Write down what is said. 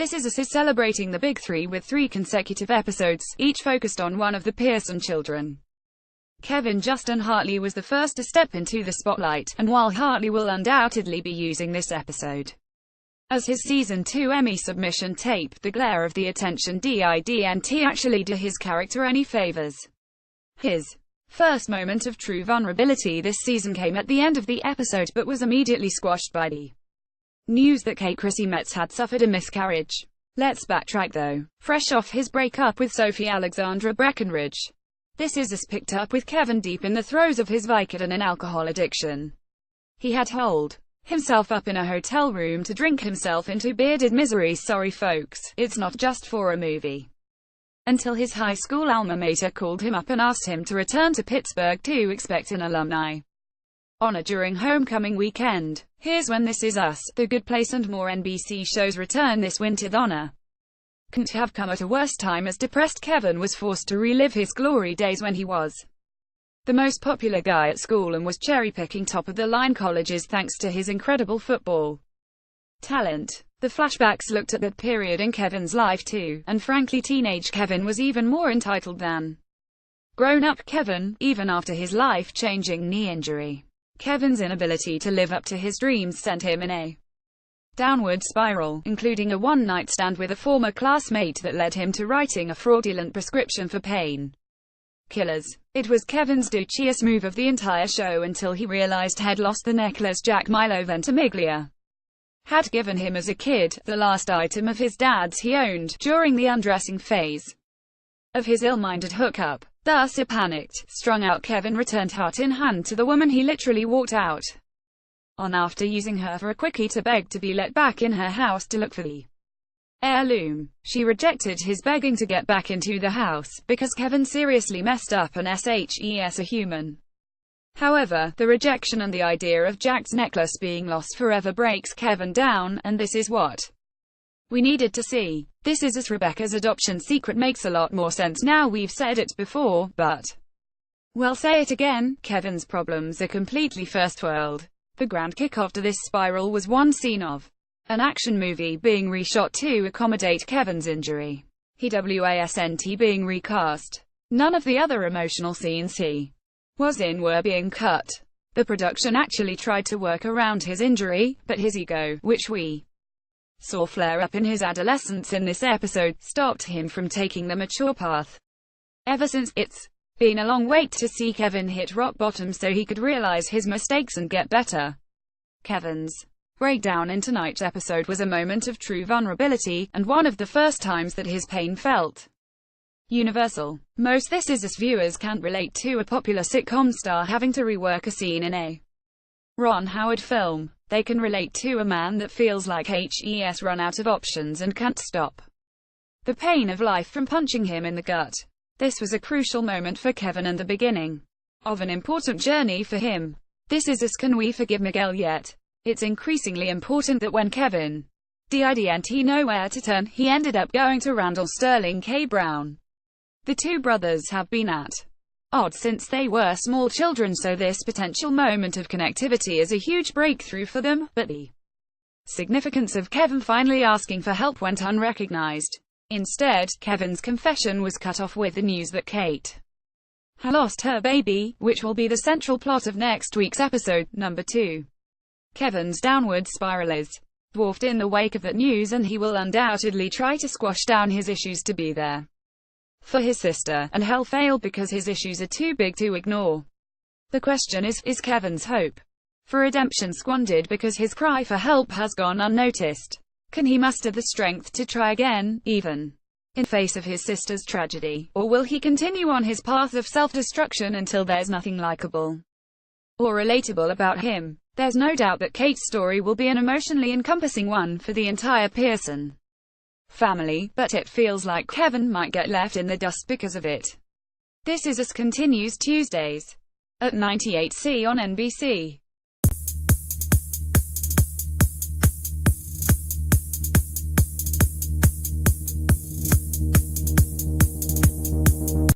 This is celebrating the Big Three with 3 consecutive episodes, each focused on one of the Pearson children. Kevin Justin Hartley was the first to step into the spotlight, and while Hartley will undoubtedly be using this episode as his Season 2 Emmy submission tape, the glare of the attention didn't actually do his character any favors. His first moment of true vulnerability this season came at the end of the episode, but was immediately squashed by the news that Kate Chrissy Metz had suffered a miscarriage. Let's backtrack though. Fresh off his breakup with Sophie Alexandra Breckenridge, this is picked up with Kevin deep in the throes of his Vicodin and alcohol addiction. He had holed himself up in a hotel room to drink himself into bearded misery. Sorry folks, it's not just for a movie. Until his high school alma mater called him up and asked him to return to Pittsburgh to expect an alumni honor during homecoming weekend. Here's when This Is Us, The Good Place and more NBC shows return this winter. The honor couldn't have come at a worse time, as depressed Kevin was forced to relive his glory days when he was the most popular guy at school and was cherry-picking top-of-the-line colleges thanks to his incredible football talent. The flashbacks looked at that period in Kevin's life too, and frankly teenage Kevin was even more entitled than grown-up Kevin, even after his life-changing knee injury. Kevin's inability to live up to his dreams sent him in a downward spiral, including a one-night stand with a former classmate that led him to writing a fraudulent prescription for pain killers. It was Kevin's douchiest move of the entire show until he realized he'd lost the necklace Jack Milo Ventimiglia had given him as a kid, the last item of his dad's he owned, during the undressing phase of his ill-minded hookup. Thus a panicked, strung-out Kevin returned heart in hand to the woman he literally walked out on after using her for a quickie to beg to be let back in her house to look for the heirloom. She rejected his begging to get back into the house, because Kevin seriously messed up and shes a human. However, the rejection and the idea of Jack's necklace being lost forever breaks Kevin down, and this is what we needed to see. This is as Rebecca's adoption secret makes a lot more sense now. We've said it before, but we'll say it again, Kevin's problems are completely first world. The grand kickoff to this spiral was one scene of an action movie being reshot to accommodate Kevin's injury. He wasn't being recast. None of the other emotional scenes he was in were being cut. The production actually tried to work around his injury, but his ego, which we saw flare up in his adolescence in this episode, stopped him from taking the mature path. Ever since, it's been a long wait to see Kevin hit rock bottom so he could realize his mistakes and get better. Kevin's breakdown in tonight's episode was a moment of true vulnerability, and one of the first times that his pain felt universal. Most This Is Us viewers can't relate to a popular sitcom star having to rework a scene in a Ron Howard film. They can relate to a man that feels like he's run out of options and can't stop the pain of life from punching him in the gut. This was a crucial moment for Kevin and the beginning of an important journey for him. This Is Us. Can we forgive Miguel yet? It's increasingly important that when Kevin didn't know where to turn, he ended up going to Randall Sterling K. Brown. The two brothers have been at odds since they were small children, so this potential moment of connectivity is a huge breakthrough for them, but the significance of Kevin finally asking for help went unrecognized. Instead, Kevin's confession was cut off with the news that Kate had lost her baby, which will be the central plot of next week's episode, number 2. Kevin's downward spiral is dwarfed in the wake of that news, and he will undoubtedly try to squash down his issues to be there for his sister, and he'll fail because his issues are too big to ignore. The question is Kevin's hope for redemption squandered because his cry for help has gone unnoticed? Can he muster the strength to try again, even in face of his sister's tragedy, or will he continue on his path of self-destruction until there's nothing likable or relatable about him? There's no doubt that Kate's story will be an emotionally encompassing one for the entire Pearson family, but it feels like Kevin might get left in the dust because of it. This Is Us continues Tuesdays at 98C on NBC.